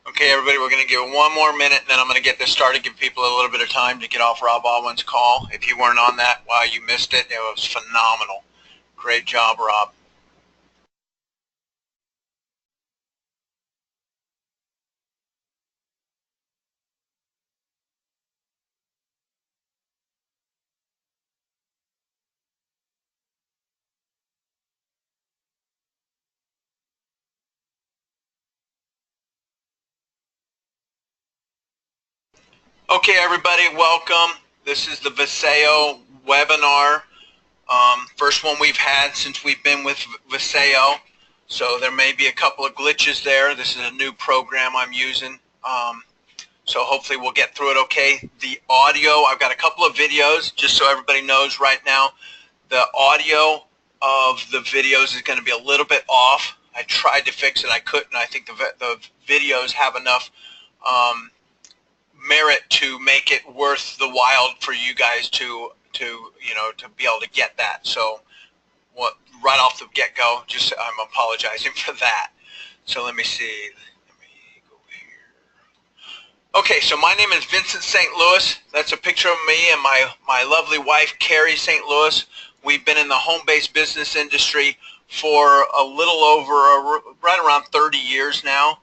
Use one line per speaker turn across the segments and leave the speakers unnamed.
Okay, everybody, we're going to give it one more minute, and then I'm going to get this started, give people a little bit of time to get off Rob Alwyn's call. If you weren't on that, wow, you missed it. It was phenomenal. Great job, Rob. Okay, everybody, welcome. This is the Vasayo webinar. First one we've had since we've been with Vasayo. So there may be a couple of glitches there. This is a new program I'm using. So hopefully we'll get through it okay. The audio, I've got a couple of videos, just so everybody knows right now. The audio of the videos is going to be a little bit off. I tried to fix it. I couldn't. I think the videos have enough merit to make it worth the while for you guys to be able to get that. So what, right off the get-go, just I'm apologizing for that. So let me see. Let me go here. Okay, so my name is Vincent St. Louis. That's a picture of me and my lovely wife, Carrie St. Louis. We've been in the home-based business industry for a little over, right around 30 years now.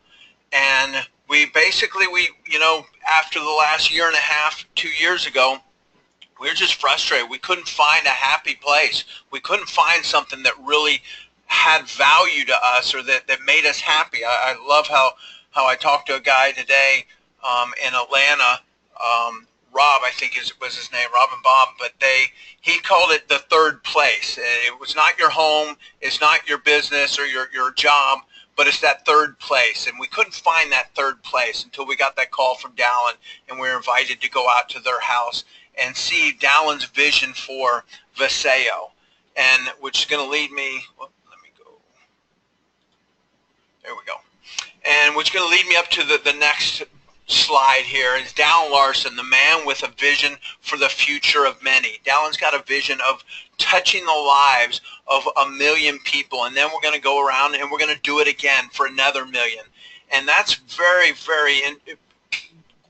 And we basically, after the last year and a half, 2 years ago, we were just frustrated. We couldn't find a happy place. We couldn't find something that really had value to us or that made us happy. I love how I talked to a guy today in Atlanta, Rob, I think was his name, Rob and Bob, but he called it the third place. It was not your home, it's not your business or your job, but it's that third place. And we couldn't find that third place until we got that call from Dallin, and we were invited to go out to their house and see Dallin's vision for Vasayo, and which is going to lead me, well, let me go, there we go, and which is going to lead me up to the next slide here is Dallin Larsen, the man with a vision for the future of many. Dallin's got a vision of touching the lives of 1 million people, and then we're going to go around and we're going to do it again for another 1 million. And that's very, very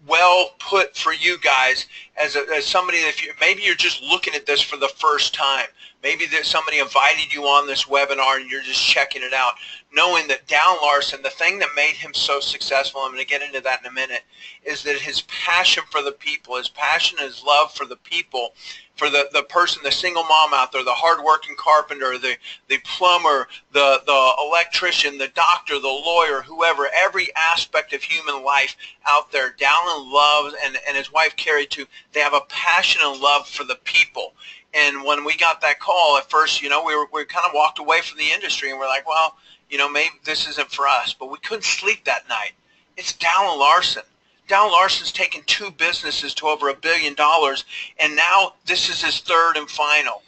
well put for you guys as somebody, if maybe you're just looking at this for the first time. Maybe that somebody invited you on this webinar and you're just checking it out, knowing that Dallin Larsen, the thing that made him so successful, I'm going to get into that in a minute, is that his passion for the people, his passion, his love for the people, for the person, the single mom out there, the hardworking carpenter, the plumber, the electrician, the doctor, the lawyer, whoever, every aspect of human life out there, Dallin loves, and his wife Carrie too, they have a passion and love for the people. And when we got that call, at first, we kind of walked away from the industry and we're like, well, maybe this isn't for us. But we couldn't sleep that night. It's Dallin Larsen. Dallin Larsen's taken 2 businesses to over $1 billion, and now this is his third and final.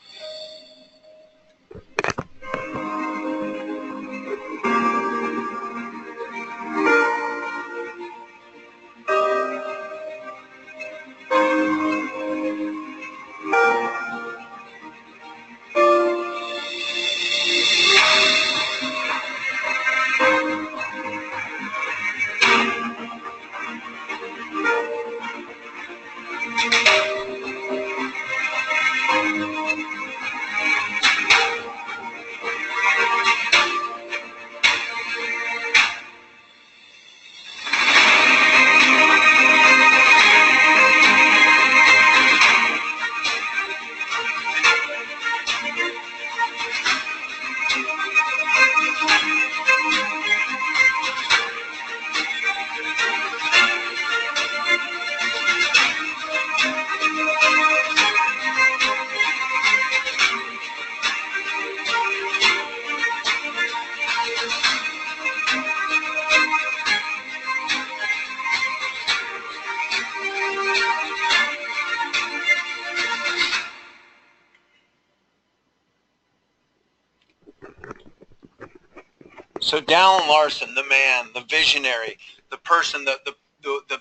So Dallin Larsen, the man, the visionary, the person, the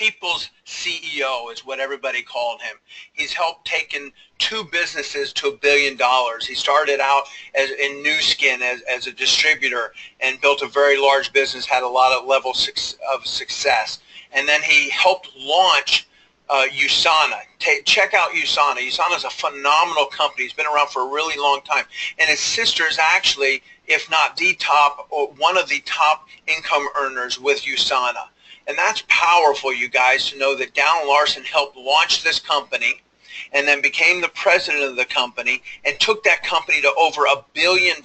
people's CEO is what everybody called him. He's helped taken 2 businesses to $1 billion. He started out in Nu Skin as a distributor and built a very large business, had a lot of levels of success. And then he helped launch USANA. Check out USANA. USANA is a phenomenal company. It's been around for a really long time. And his sister is actually, if not the top, or one of the top income earners with USANA. And that's powerful, you guys, to know that Dallin Larsen helped launch this company and then became the president of the company and took that company to over $1 billion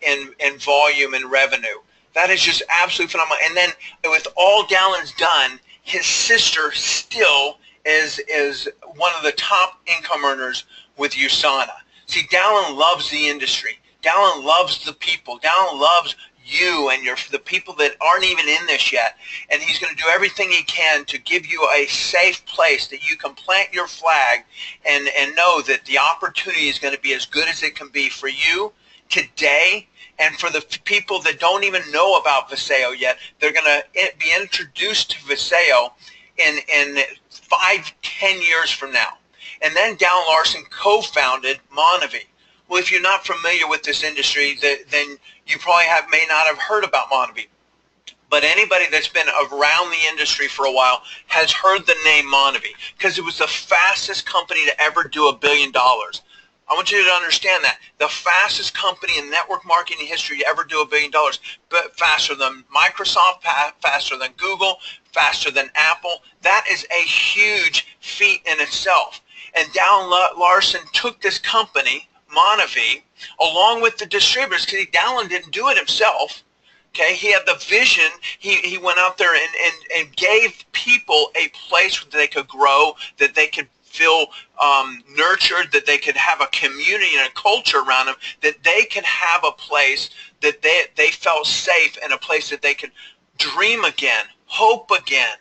in volume and revenue. That is just absolutely phenomenal. And then with all Dallin's done, his sister still is one of the top income earners with USANA. See, Dallin loves the industry. Dallin loves the people. Dallin loves you and the people that aren't even in this yet. And he's going to do everything he can to give you a safe place that you can plant your flag and know that the opportunity is going to be as good as it can be for you today. And for the people that don't even know about Vasayo yet, they're going to be introduced to Vasayo in 5-10 years from now. And then Dallin Larsen co-founded Monavie. Well, if you're not familiar with this industry, then you probably may not have heard about Monavie. But anybody that's been around the industry for a while has heard the name Monavie because it was the fastest company to ever do $1 billion. I want you to understand that. The fastest company in network marketing history to ever do $1 billion, but faster than Microsoft, faster than Google, faster than Apple. That is a huge feat in itself. And Dallin Larsen took this company, Monavie, along with the distributors, because Dallin didn't do it himself. Okay, he had the vision. He went out there and gave people a place that they could grow, that they could feel nurtured, that they could have a community and a culture around them, that they could have a place that they felt safe and a place that they could dream again, hope again,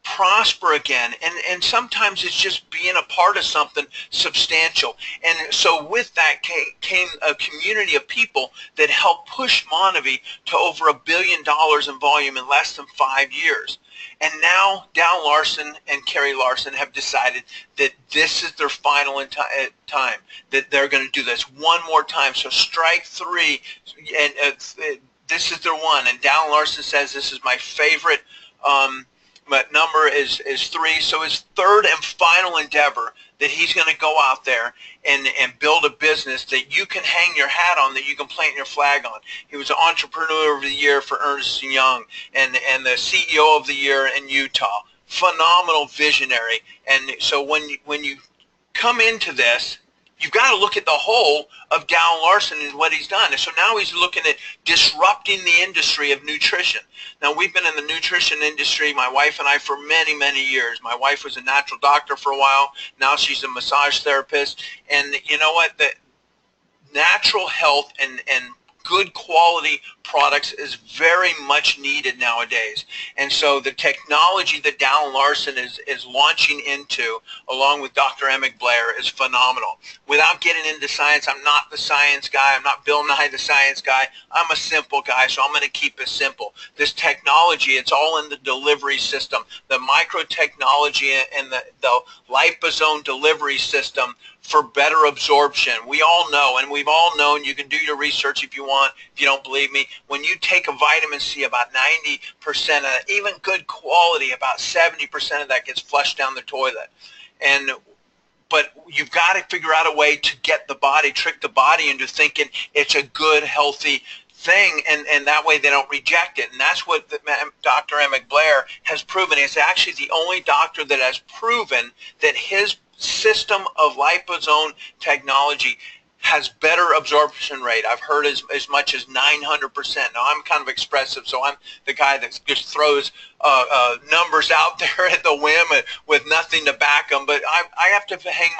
prosper again. And sometimes it's just being a part of something substantial. And so with that came a community of people that helped push Monavie to over $1 billion in volume in less than 5 years. And now Dallin Larsen and Carrie Larsen have decided that this is their final time, that they're going to do this one more time. So strike 3, and this is their one. And Dallin Larsen says, this is my favorite number is 3. So his third and final endeavor that he's going to go out there and build a business that you can hang your hat on, that you can plant your flag on. He was the Entrepreneur of the Year for Ernst & Young and the CEO of the Year in Utah. Phenomenal visionary. And so when you come into this, you've got to look at the whole of Dallin Larsen and what he's done. And so now he's looking at disrupting the industry of nutrition. Now, we've been in the nutrition industry, my wife and I, for many, many years. My wife was a natural doctor for a while. Now she's a massage therapist. And you know what? The natural health and good quality products is very much needed nowadays. And so the technology that Dallin Larsen is launching into, along with Dr. Emmett Blair, is phenomenal. Without getting into science, I'm not the science guy. I'm not Bill Nye the science guy. I'm a simple guy, so I'm going to keep it simple. This technology, it's all in the delivery system. The micro technology and the liposome delivery system for better absorption. We all know, and we've all known, you can do your research if you want, if you don't believe me, when you take a vitamin C, about 90% of that, even good quality, about 70% of that gets flushed down the toilet. But you've got to figure out a way to get the body, trick the body into thinking it's a good, healthy thing, and that way they don't reject it. And that's what Dr. Emmett Blair has proven. He's actually the only doctor that has proven that his system of liposome technology has better absorption rate. I've heard as much as 900%. Now, I'm kind of expressive, so I'm the guy that just throws numbers out there at the whim with nothing to back them. But I have to hang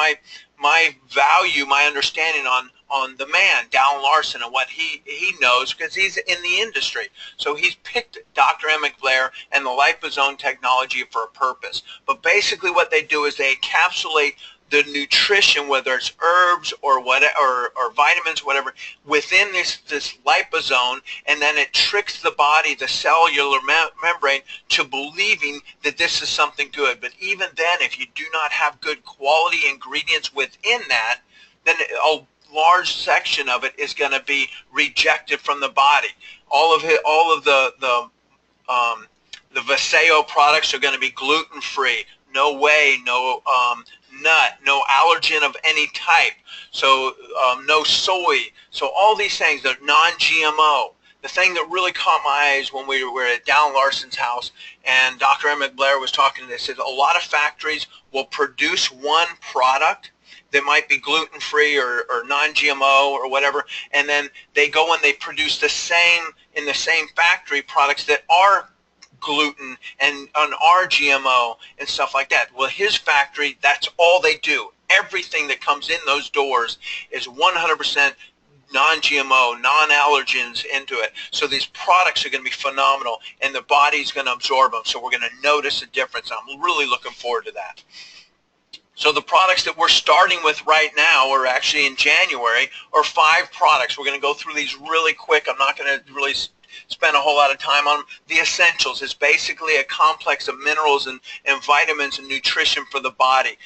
my value, my understanding on the man, Dallin Larsen, and what he knows, because he's in the industry. So he's picked Dr. Emmett Blair and the liposome technology for a purpose. But basically what they do is they encapsulate the nutrition, whether it's herbs or whatever, or vitamins, whatever, within this liposome, and then it tricks the body, the cellular membrane, to believing that this is something good. But even then, if you do not have good quality ingredients within that, then a large section of it is going to be rejected from the body. All of the Vasayo products are going to be gluten-free, no whey, no nut, no allergen of any type, so no soy. So all these things, they're non-GMO. The thing that really caught my eyes when we were at Dallin Larsen's house, and Dr. Emmett Blair was talking to this, is a lot of factories will produce one product that might be gluten-free or non-GMO or whatever, and then they go and they produce the same, in the same factory, products that are gluten and are GMO and stuff like that. Well, his factory, that's all they do. Everything that comes in those doors is 100% non-GMO, non-allergens into it. So these products are going to be phenomenal, and the body's going to absorb them. So we're going to notice a difference. I'm really looking forward to that. So the products that we're starting with right now, or actually in January, are 5 products. We're going to go through these really quick. I'm not going to really spend a whole lot of time on them. The essentials is basically a complex of minerals and vitamins and nutrition for the body,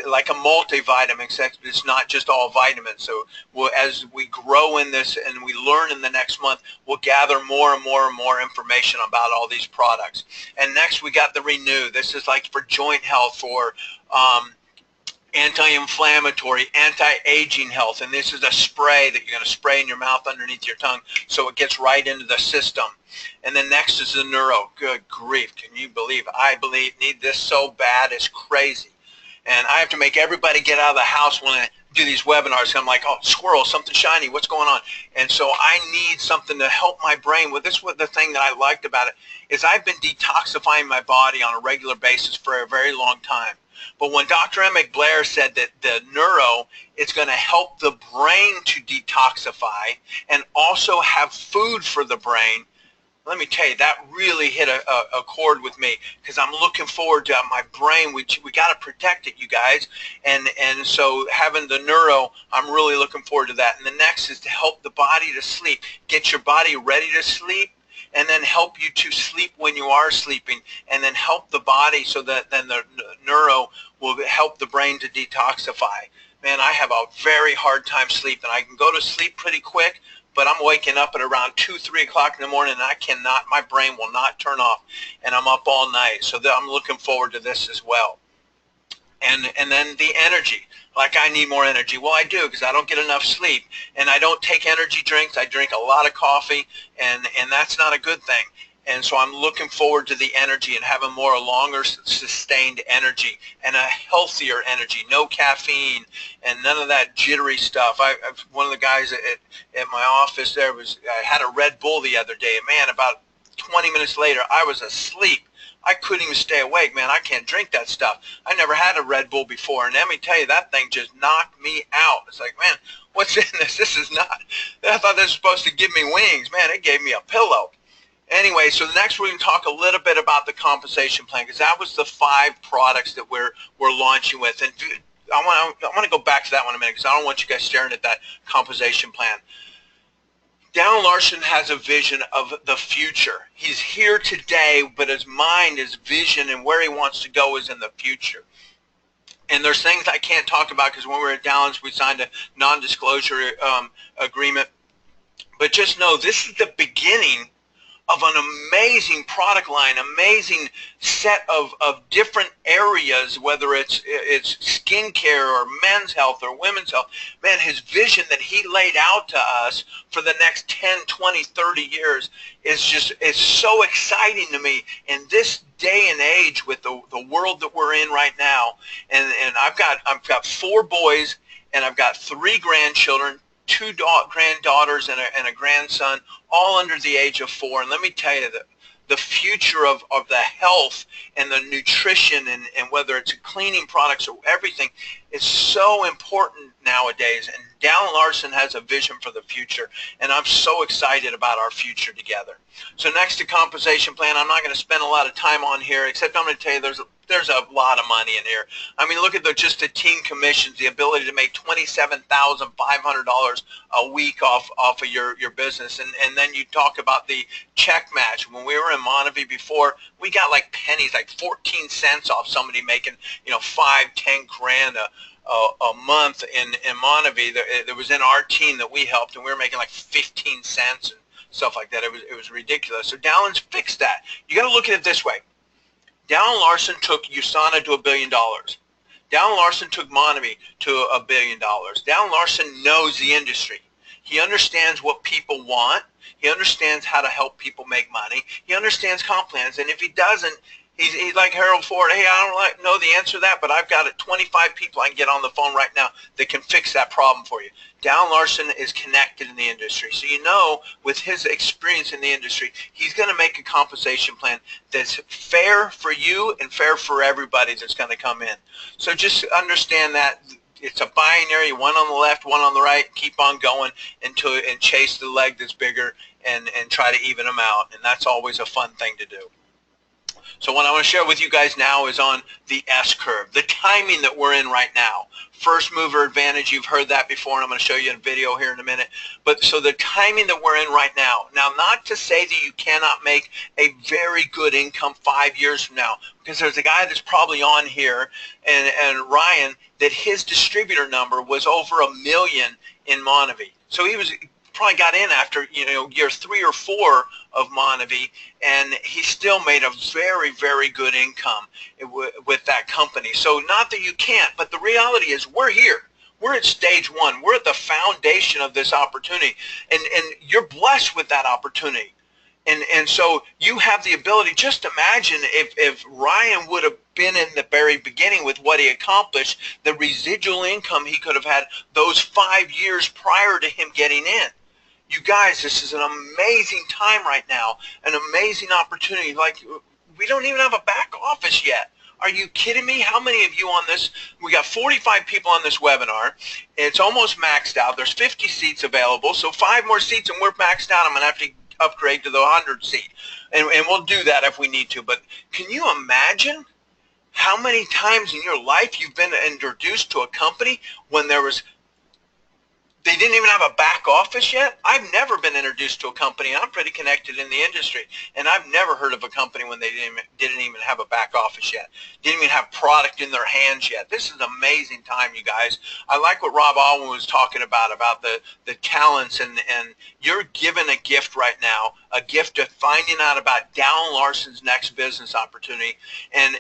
like a multivitamin. It's not just all vitamins. So as we grow in this and we learn in the next month, we'll gather more and more and more information about all these products. And next we got the Renew. This is like for joint health, for anti-inflammatory, anti-aging health, and this is a spray that you're going to spray in your mouth underneath your tongue so it gets right into the system. And then next is the Neuro. Good grief, can you believe? I need this so bad, it's crazy. And I have to make everybody get out of the house when I do these webinars. I'm like, oh, squirrel, something shiny, what's going on? And so I need something to help my brain. Well, this was the thing that I liked about it, is I've been detoxifying my body on a regular basis for a very long time. But when Dr. Emmett Blair said that the Neuro is going to help the brain to detoxify and also have food for the brain, let me tell you, that really hit a chord with me, because I'm looking forward to my brain. We got to protect it, you guys. And so having the Neuro, I'm really looking forward to that. And the next is to help the body to sleep, get your body ready to sleep, and then help you to sleep when you are sleeping, and then help the body so that then the Neuro will help the brain to detoxify. Man, I have a very hard time sleeping. I can go to sleep pretty quick, but I'm waking up at around 2, 3 o'clock in the morning, and I cannot, my brain will not turn off, and I'm up all night. So I'm looking forward to this as well. And then the energy. Like, I need more energy. Well, I do, because I don't get enough sleep, and I don't take energy drinks. I drink a lot of coffee, and that's not a good thing. And so I'm looking forward to the energy and having more longer sustained energy and a healthier energy, no caffeine and none of that jittery stuff. One of the guys at my office there I had a Red Bull the other day, and man, about 20 minutes later, I was asleep. I couldn't even stay awake, man. I can't drink that stuff. I never had a Red Bull before, and let me tell you, that thing just knocked me out. It's like, man, what's in this? This is not, I thought this was supposed to give me wings. Man, it gave me a pillow. Anyway, so the next we're going to talk a little bit about the compensation plan, because that was the 5 products that we're launching with. And I want to go back to that one in a minute, because I don't want you guys staring at that compensation plan. Dallin Larsen has a vision of the future. He's here today, but his mind, his vision, and where he wants to go is in the future. And there's things I can't talk about, because when we were at Dallin's, we signed a non-disclosure agreement. But just know, this is the beginning of an amazing product line, amazing set of different areas, whether it's skincare or men's health or women's health. Man, his vision that he laid out to us for the next 10, 20, 30 years is so exciting to me in this day and age with the world that we're in right now. And I've got 4 boys, and I've got 3 grandchildren, 2 granddaughters and a grandson, all under the age of 4. And let me tell you, that the future of the health and the nutrition and whether it's cleaning products or everything is so important nowadays. And Dallin Larsen has a vision for the future, and I'm so excited about our future together. So next to compensation plan, I'm not going to spend a lot of time on here, except I'm going to tell you there's a lot of money in here. I mean, look at just the team commissions, the ability to make $27,500 a week off of your business. And then you talk about the check match. When we were in Monavie before, we got like pennies, like 14 cents off somebody making, 5, 10 grand a month in Monavie. There was in our team that we helped, and we were making like 15 cents and stuff like that. It was ridiculous. So Dallin's fixed that. You got to look at it this way. Dallin Larsen took USANA to $1 billion. Dallin Larsen took Monavie to $1 billion. Dallin Larsen knows the industry. He understands what people want. He understands how to help people make money. He understands comp plans. And if he doesn't, he's like Harold Ford. Hey, I don't know the answer to that, but I've got 25 people I can get on the phone right now that can fix that problem for you. Dallin Larsen is connected in the industry. So with his experience in the industry, he's going to make a compensation plan that's fair for you and fair for everybody that's going to come in. So just understand that it's a binary, one on the left, one on the right. Keep on going and chase the leg that's bigger and try to even them out. And that's always a fun thing to do. So what I want to share with you guys now is on the S-curve, the timing that we're in right now. First mover advantage, you've heard that before, and I'm going to show you in a video here in a minute. But so the timing that we're in right now, not to say that you cannot make a very good income 5 years from now, because there's a guy that's probably on here, and Ryan, that his distributor number was over 1 million in Monavie. So he probably got in after year 3 or 4 of Monavie, and he still made a very, very good income with that company. So not that you can't, but the reality is we're here. We're at stage 1. We're at the foundation of this opportunity, and you're blessed with that opportunity. And so you have the ability. Just imagine if Ryan would have been in the very beginning with what he accomplished, the residual income he could have had those 5 years prior to him getting in. You guys, this is an amazing time right now, an amazing opportunity. Like, we don't even have a back office yet. Are you kidding me? How many of you on this? We got 45 people on this webinar. It's almost maxed out. There's 50 seats available, so 5 more seats and we're maxed out. I'm going to have to upgrade to the 100 seat, and we'll do that if we need to. But can you imagine how many times in your life you've been introduced to a company when they didn't even have a back office yet? I've never been introduced to a company. I'm pretty connected in the industry, and I've never heard of a company when they didn't even have a back office yet, didn't even have product in their hands yet. This is an amazing time, you guys. I like what Rob Alwyn was talking about the talents, and you're given a gift right now, a gift of finding out about Dallin Larsen's next business opportunity, and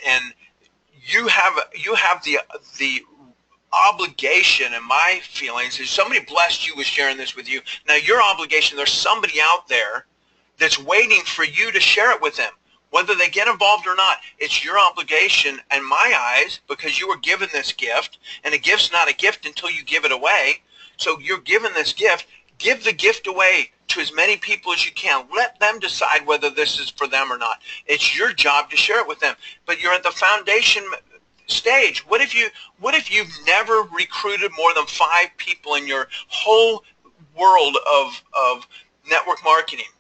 you have the obligation, and my feelings is somebody blessed you with sharing this with you. Now your obligation, there's somebody out there that's waiting for you to share it with them, whether they get involved or not. It's your obligation in my eyes, because you were given this gift, and a gift's not a gift until you give it away. So you're given this gift. Give the gift away to as many people as you can. Let them decide whether this is for them or not. It's your job to share it with them. But you're at the foundation stage. What if you've never recruited more than 5 people in your whole world of network marketing,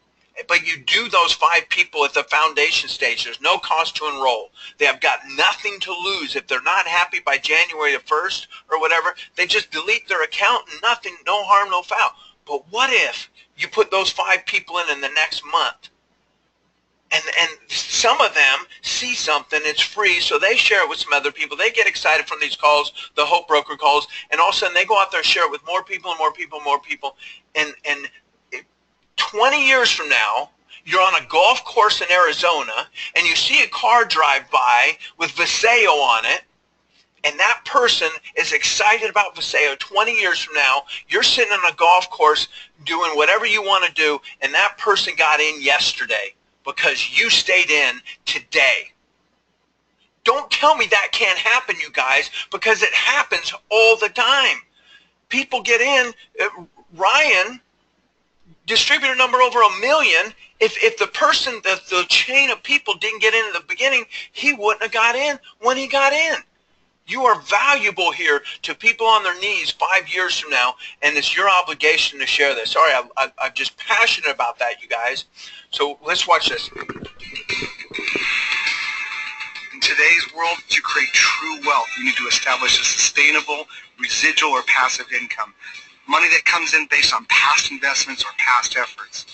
but you do those 5 people at the foundation stage? There's no cost to enroll. They have got nothing to lose. If they're not happy by January the 1st or whatever, they just delete their account and nothing, no harm, no foul. But what if you put those 5 people in the next month? And some of them see something, it's free, so they share it with some other people. They get excited from these calls, the Hope Broker calls, and all of a sudden they go out there and share it with more people and more people and more people. And 20 years from now, you're on a golf course in Arizona, and you see a car drive by with Vasayo on it, and that person is excited about Vasayo. 20 years from now, you're sitting on a golf course doing whatever you want to do, and that person got in yesterday because you stayed in today. Don't tell me that can't happen, you guys, because it happens all the time. People get in. Ryan, distributor number over 1 million. If the person, the chain of people didn't get in at the beginning, he wouldn't have got in when he got in. You are valuable here to people on their knees 5 years from now, and it's your obligation to share this. Sorry, I'm just passionate about that, you guys. So let's watch this.
In today's world, to create true wealth, you need to establish a sustainable, residual, or passive income. Money that comes in based on past investments or past efforts.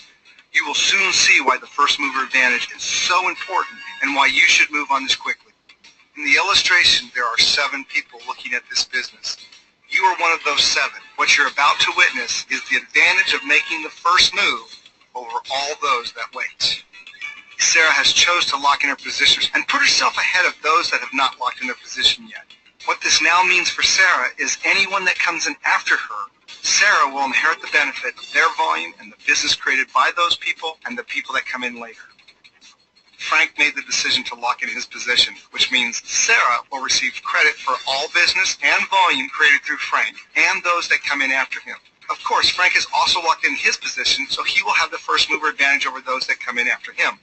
You will soon see why the first mover advantage is so important and why you should move on this quickly. In the illustration, there are 7 people looking at this business. You are one of those 7. What you're about to witness is the advantage of making the first move over all those that wait. Sarah has chose to lock in her position and put herself ahead of those that have not locked in their position yet. What this now means for Sarah is anyone that comes in after her, Sarah will inherit the benefit of their volume and the business created by those people and the people that come in later. Frank made the decision to lock in his position, which means Sarah will receive credit for all business and volume created through Frank and those that come in after him. Of course, Frank has also locked in his position, so he will have the first mover advantage over those that come in after him.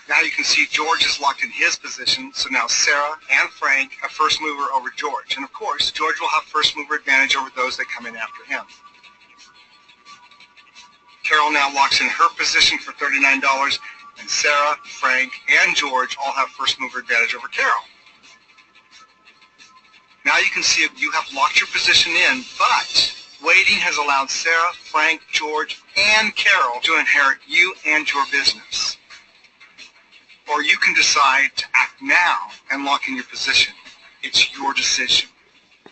Now you can see George is locked in his position, so now Sarah and Frank have first mover over George. And of course, George will have first mover advantage over those that come in after him. Carol now locks in her position for $39, and Sarah, Frank, and George all have first mover advantage over Carol. Now you can see you have locked your position in, but waiting has allowed Sarah, Frank, George, and Carol to inherit you and your business. Or you can decide to act now and lock in your position. It's your decision.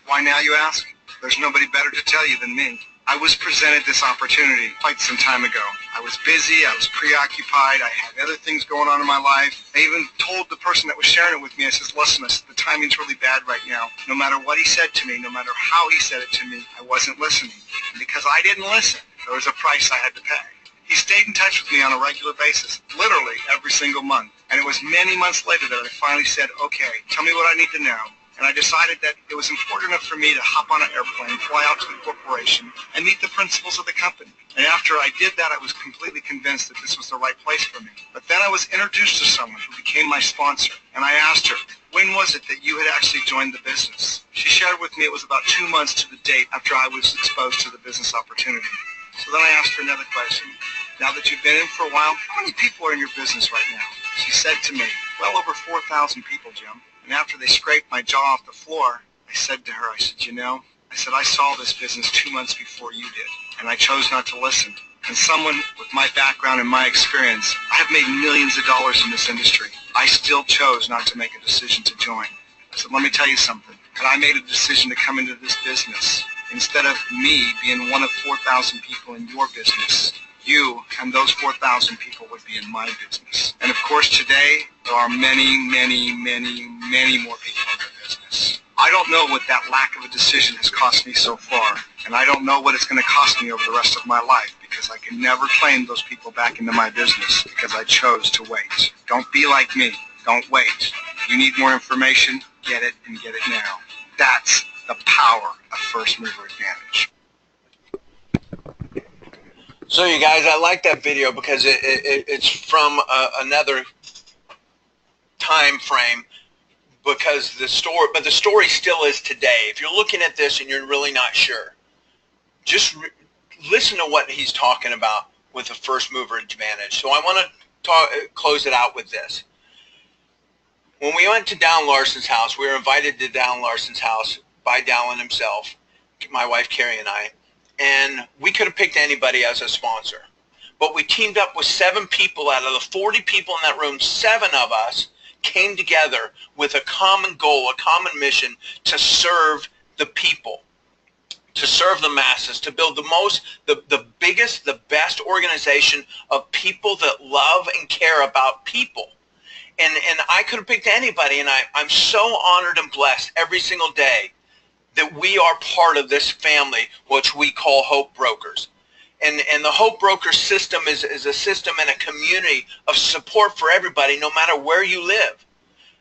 Why now, you ask? There's nobody better to tell you than me. I was presented this opportunity quite some time ago. I was busy, I was preoccupied, I had other things going on in my life. I even told the person that was sharing it with me, I says, listen, the timing's really bad right now. No matter what he said to me, no matter how he said it to me, I wasn't listening. And because I didn't listen, there was a price I had to pay. He stayed in touch with me on a regular basis, literally every single month. And it was many months later that I finally said, okay, tell me what I need to know. And I decided that it was important enough for me to hop on an airplane, fly out to the corporation, and meet the principals of the company. And after I did that, I was completely convinced that this was the right place for me. But then I was introduced to someone who became my sponsor. And I asked her, when was it that you had actually joined the business? She shared with me it was about 2 months to the date after I was exposed to the business opportunity. So then I asked her another question. Now that you've been in for a while, how many people are in your business right now? She said to me, well over 4,000 people, Jim. And after they scraped my jaw off the floor, I said to her, I said, you know, I saw this business 2 months before you did, and I chose not to listen. And someone with my background and my experience, I have made millions of dollars in this industry. I still chose not to make a decision to join. I said, let me tell you something. Had I made a decision to come into this business, instead of me being one of 4,000 people in your business, you and those 4,000 people would be in my business. And of course today, there are many, many, many, many more people in their business. I don't know what that lack of a decision has cost me so far, and I don't know what it's going to cost me over the rest of my life, because I can never claim those people back into my business because I chose to wait. Don't be like me. Don't wait. If you need more information, get it and get it now. That's the power of first mover advantage.
So you guys, I like that video because it's from another time frame, because the story still is today. If you're looking at this and you're really not sure, just listen to what he's talking about with the first mover advantage. So I want to close it out with this. When we went to Dallin Larsen's house, we were invited to Dallin Larsen's house by Dallin himself, my wife Carrie and I. And we could have picked anybody as a sponsor. But we teamed up with 7 people out of the 40 people in that room. 7 of us came together with a common goal, a common mission to serve the people, to serve the masses, to build the biggest, the best organization of people that love and care about people. And I could have picked anybody, and I'm so honored and blessed every single day that we are part of this family, which we call Hope Brokers. And the Hope Broker system is a system and a community of support for everybody, no matter where you live.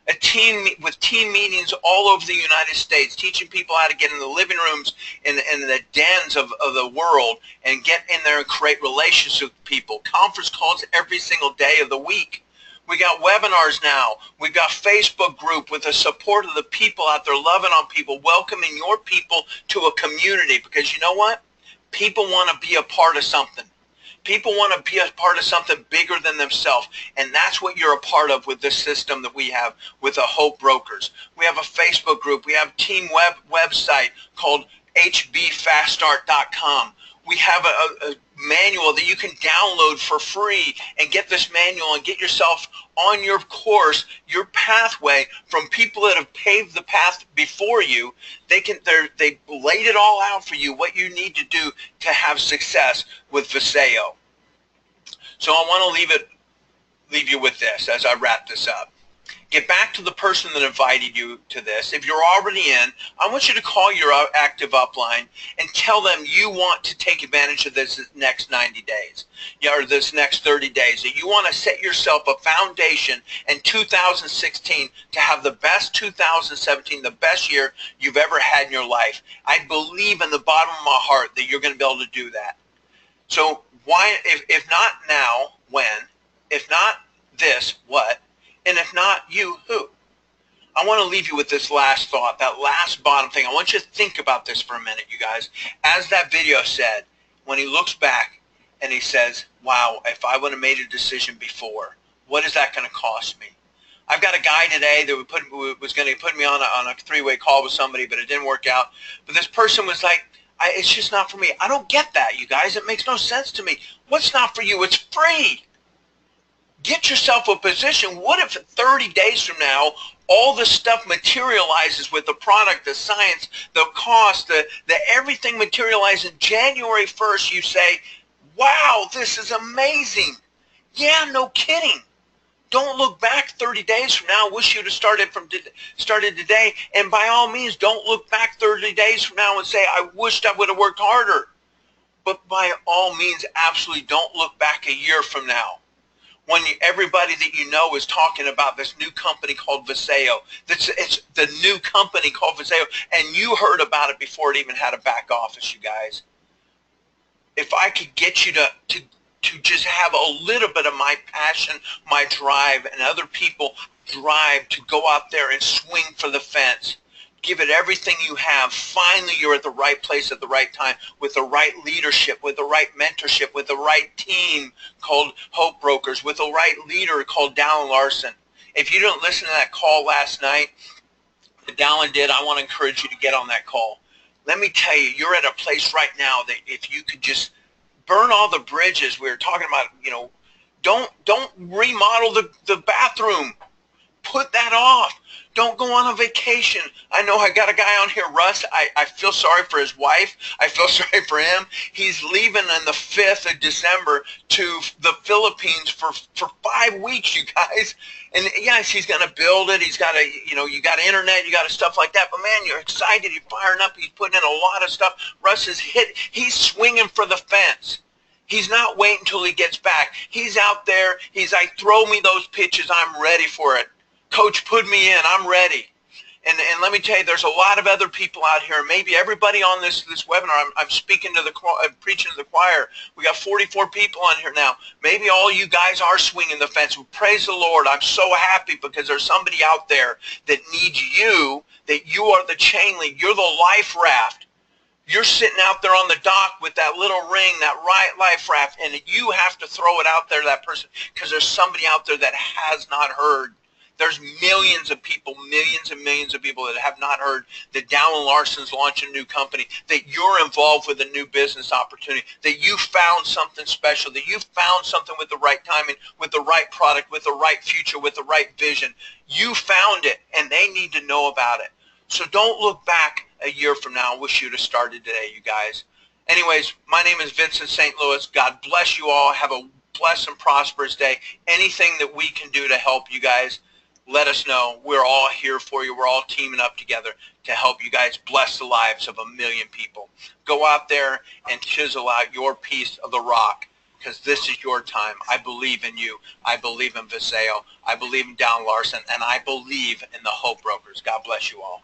A team with team meetings all over the United States, teaching people how to get in the living rooms and the dens of the world and get in there and create relationships with people. Conference calls every single day of the week. We got webinars now. We've got Facebook group with the support of the people out there, loving on people, welcoming your people to a community, because you know what? People want to be a part of something. People want to be a part of something bigger than themselves, and that's what you're a part of with this system that we have with the Hope Brokers. We have a Facebook group. We have a team website called hbfaststart.com. We have a manual that you can download for free and get this manual and get yourself on your course, your pathway from people that have paved the path before you. They laid it all out for you, what you need to do to have success with Vasayo. So I want to leave you with this as I wrap this up. Get back to the person that invited you to this. If you're already in, I want you to call your active upline and tell them you want to take advantage of this next 90 days, or this next 30 days, that you want to set yourself a foundation in 2016 to have the best 2017, the best year you've ever had in your life. I believe in the bottom of my heart that you're going to be able to do that. So why, if not now, when? If not this, what? And if not you, who? I want to leave you with this last thought, that last bottom thing. I want you to think about this for a minute, you guys. As that video said, when he looks back and he says, wow, if I would have made a decision before, what is that going to cost me? I've got a guy today that was going to put me on a three-way call with somebody, but it didn't work out. But this person was like, it's just not for me. I don't get that, you guys. It makes no sense to me. What's not for you? It's free. Get yourself a position. What if 30 days from now, all this stuff materializes with the product, the science, the cost, the everything materializes. January 1st, you say, wow, this is amazing. Yeah, no kidding. Don't look back 30 days from now. Wish you'd have started today. And by all means, don't look back 30 days from now and say, I wished I would have worked harder. But by all means, absolutely don't look back a year from now, when everybody that you know is talking about this new company called Vasayo. It's the new company called Vasayo, and you heard about it before it even had a back office, you guys. If I could get you to just have a little bit of my passion, my drive, and other people drive to go out there and swing for the fence, give it everything you have. Finally, you're at the right place at the right time with the right leadership, with the right mentorship, with the right team called Hope Brokers, with the right leader called Dallin Larsen. If you didn't listen to that call last night that Dallin did, I want to encourage you to get on that call. Let me tell you, you're at a place right now that if you could just burn all the bridges. We were talking about, don't remodel the bathroom. Put that off. Don't go on a vacation. I know I got a guy on here, Russ. I feel sorry for his wife. I feel sorry for him. He's leaving on the 5th of December to the Philippines for 5 weeks, you guys. And yes, he's going to build it. He's got you got internet, you got stuff like that. But man, you're excited. You're firing up. He's putting in a lot of stuff. Russ is he's swinging for the fence. He's not waiting until he gets back. He's out there. He's like, throw me those pitches. I'm ready for it. Coach, put me in. I'm ready. And let me tell you, there's a lot of other people out here. Maybe everybody on this webinar, I'm speaking to I'm preaching to the choir. We got 44 people on here now. Maybe all you guys are swinging the fence. Praise the Lord. I'm so happy because there's somebody out there that needs you, that you are the chain link. You're the life raft. You're sitting out there on the dock with that little ring, that right life raft, and you have to throw it out there to that person because there's somebody out there that has not heard. There's millions and millions of people that have not heard that Dallin Larsen's launching a new company, that you're involved with a new business opportunity, that you found something special, that you found something with the right timing, with the right product, with the right future, with the right vision. You found it, and they need to know about it. So don't look back a year from now. I wish you'd have started today, you guys. Anyways, my name is Vincent St. Louis. God bless you all. Have a blessed and prosperous day. Anything that we can do to help you guys, let us know. We're all here for you. We're all teaming up together to help you guys bless the lives of 1 million people. Go out there and chisel out your piece of the rock, because this is your time. I believe in you. I believe in Vasayo. I believe in Dallin Larsen, and I believe in the Hope Brokers. God bless you all.